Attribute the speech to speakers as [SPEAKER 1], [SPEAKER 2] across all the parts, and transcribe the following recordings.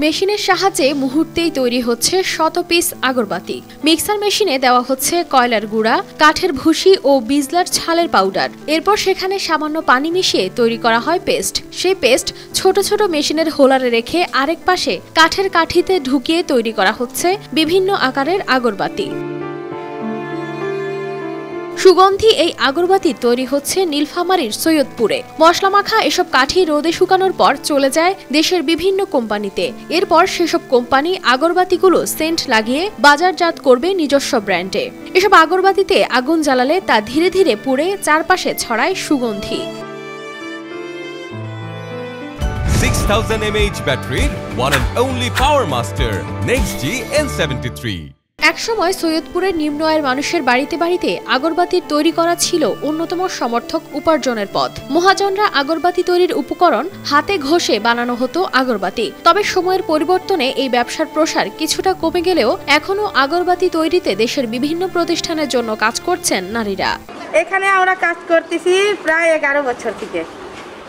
[SPEAKER 1] মেশিনের সাহায্যে মুহূর্তেই তৈরি হচ্ছে শত পিস আগরবাতি। মিক্সার মেশিনে দেওয়া হচ্ছে কয়লার গুঁড়া, কাঠের ভুসি ও বিজলার ছালের পাউডার। এরপর সেখানে সামান্য পানি মিশিয়ে তৈরি করা হয় পেস্ট। সেই পেস্ট ছোট ছোট মেশিনের হোলারে রেখে আরেক পাশে কাঠের কাঠিতে ঢুকিয়ে তৈরি করা হচ্ছে বিভিন্ন আকারের আগরবাতি। সুগন্ধি এই আগরবাতি তৈরি হচ্ছে নীলফামারীর সৈয়দপুরে। মশলা মাখা এসব কাঠি রোদে শুকানোর পর চলে যায় দেশের বিভিন্ন কোম্পানিতে। এরপর সেসব কোম্পানি আগরবাতিগুলো সেন্ট লাগিয়ে বাজারজাত করবে নিজস্ব ব্র্যান্ডে। এসব আগরবাতিতে আগুন জ্বালালে তা ধীরে ধীরে পুড়ে চারপাশে ছড়ায় সুগন্ধি।
[SPEAKER 2] 6000 mAh ব্যাটারির one and only power master NextG N73।
[SPEAKER 1] একসময় সৈয়দপুরের নিম্ন আয়ের মানুষের বাড়িতে বাড়িতে আগরবাতির তৈরি করা ছিল অন্যতম সমর্থক উপার্জনের পথ। মহাজনরা আগরবাতি তৈরির উপকরণ হাতে ঘষে বানানো হতো আগরবাতি। তবে সময়ের পরিবর্তনে এই ব্যবসার প্রসার কিছুটা কমে গেলেও এখনো আগরবাতি তৈরিতে দেশের বিভিন্ন প্রতিষ্ঠানের জন্য কাজ করছেন নারীরা।
[SPEAKER 3] এখানে আমরা কাজ করতেছি প্রায় 11 বছর থেকে।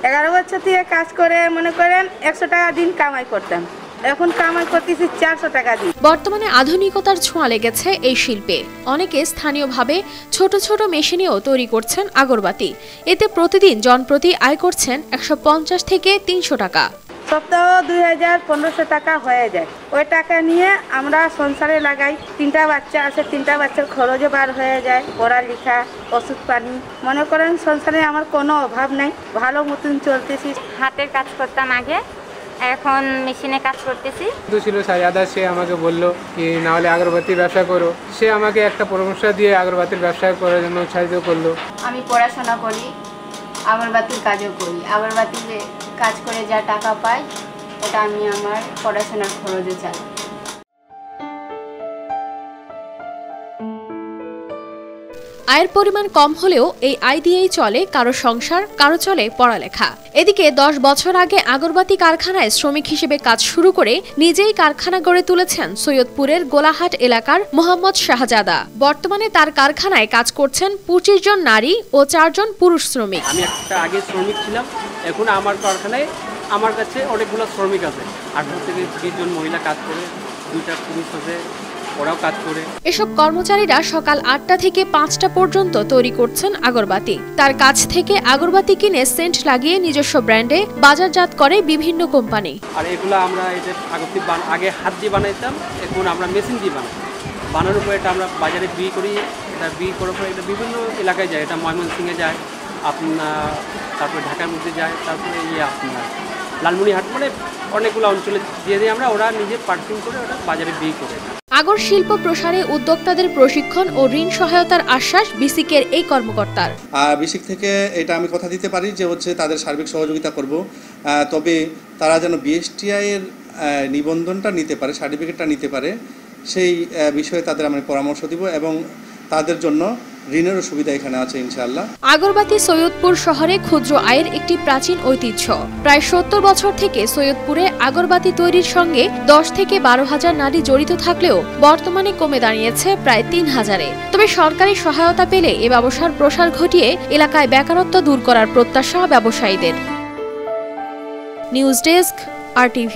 [SPEAKER 3] 11 বছর থেকে কাজ করে মনে করেন 100 টাকা দিন কামাই করতাম, এখন কামাই করতেছি 400 টাকা দিন।
[SPEAKER 1] বর্তমানে আধুনিকতার ছোঁয়া লেগেছে এই শিল্পে। অনেকে স্থানীয়ভাবে ছোট ছোট মেশিনেও তৈরি করছেন আগরবাতি। এতে প্রতিদিন জনপ্রতি আয় করছেন 150 থেকে 300 টাকা।
[SPEAKER 3] সপ্তাহ 2000-1500 টাকা হয়ে যায়। ওই টাকা নিয়ে আমরা সংসারে লাগাই। 3টা বাচ্চা আছে, 3টা বাচ্চার খরচও বার হয়ে যায়, পড়ালেখা, ওষুধ পানি। মনে করেন সংসারে আমার কোনো অভাব নাই, ভালো মতন চলতেছি।
[SPEAKER 4] হাতের কাজ করতাম আগে, এখন মেশিনে কাজ করতেছি।
[SPEAKER 5] ছিল সাজাদা, সে আমাকে বললো কি না হলে আগরবাতির ব্যবসা করো। সে আমাকে একটা পরামর্শ দিয়ে আগরবাতির ব্যবসা করার জন্য উৎসাহিত করলো।
[SPEAKER 6] আমি পড়াশোনা করি, আগরবাতির কাজও করি। আগরবাতির কাজ করে যা টাকা পাই ওটা আমি আমার পড়াশোনার খরচে চালাই।
[SPEAKER 1] আয়ের পরিমাণ কম হলেও এই আয় দিয়েই চলে কারো সংসার, কারো চলে পড়ালেখা। এদিকে 10 বছর আগে আগরবাতি কারখানায় শ্রমিক হিসেবে কাজ শুরু করে নিজেই কারখানা গড়ে তুলেছেন সৈয়দপুরের গোলাহাট এলাকার মোহাম্মদ শাহজাদা। বর্তমানে তার কারখানায় কাজ করছেন 25 জন নারী ও 4 জন পুরুষ শ্রমিক।
[SPEAKER 7] আমি একটা আগে শ্রমিক ছিলাম, এখন আমার কারখানায় আমার কাছে অনেকগুলো শ্রমিক আছে। 18 থেকে 20 জন মহিলা কাজ করে, 2টা পুরুষ আছে, ওরাও কাজ করে।
[SPEAKER 1] এসব কর্মচারীরা সকাল 8টা থেকে 5টা পর্যন্ত তৈরি করছেন আগরবাতি। তার কাছ থেকে আগরবাতি কিনে সেন্ট লাগিয়ে নিজস্ব ব্র্যান্ডে বাজারজাত করে বিভিন্ন কোম্পানি।
[SPEAKER 7] আর এগুলো আমরা এটা আগে হাত দিয়ে বানাইতাম, এখন আমরা মেশিন দিয়ে বানাই। বানানোর পর এটা আমরা বাজারে বিক্রি করি। এটা বিক্রি করার পর এটা বিভিন্ন এলাকায় যায়। এটা ময়মনসিংহে যায়, আপনার তারপরে ঢাকার মধ্যে যায়, তারপরে আপনার লালমনিরহাট, মানে অনেকগুলো অঞ্চলে দিয়ে দিই আমরা। ওরা নিজে পার্সিং করে ওটা বাজারে বিক্রি করে।
[SPEAKER 1] আগর শিল্প প্রসারে উদ্যোক্তাদের প্রশিক্ষণ ও ঋণ সহায়তার আশ্বাস বিসিকের এই কর্মকর্তার।
[SPEAKER 8] বিসিক থেকে এটা আমি কথা দিতে পারি যে তাদের সার্বিক সহযোগিতা করব। তবে তারা যেন বিএসটিআই এর নিবন্ধনটা নিতে পারে, সার্টিফিকেটটা নিতে পারে, সেই বিষয়ে তাদের আমি পরামর্শ দিব এবং তাদের জন্য ঋণেরও সুবিধা এখানে আছে ইনশাআল্লাহ।
[SPEAKER 1] আগরবাতি সৈয়দপুর শহরে ক্ষুদ্র আয়ের একটি প্রাচীন ঐতিহ্য। প্রায় 70 বছর থেকে সৈয়দপুরে আগরবাতি তৈরির সঙ্গে 10 থেকে 12,000 নারী জড়িত থাকলেও বর্তমানে কমে দাঁড়িয়েছে প্রায় 3000-এ। তবে সরকারি সহায়তা পেলে এ ব্যবসার প্রসার ঘটিয়ে এলাকায় বেকারত্ব দূর করার প্রত্যাশা ব্যবসায়ীদের। News desk, RTV।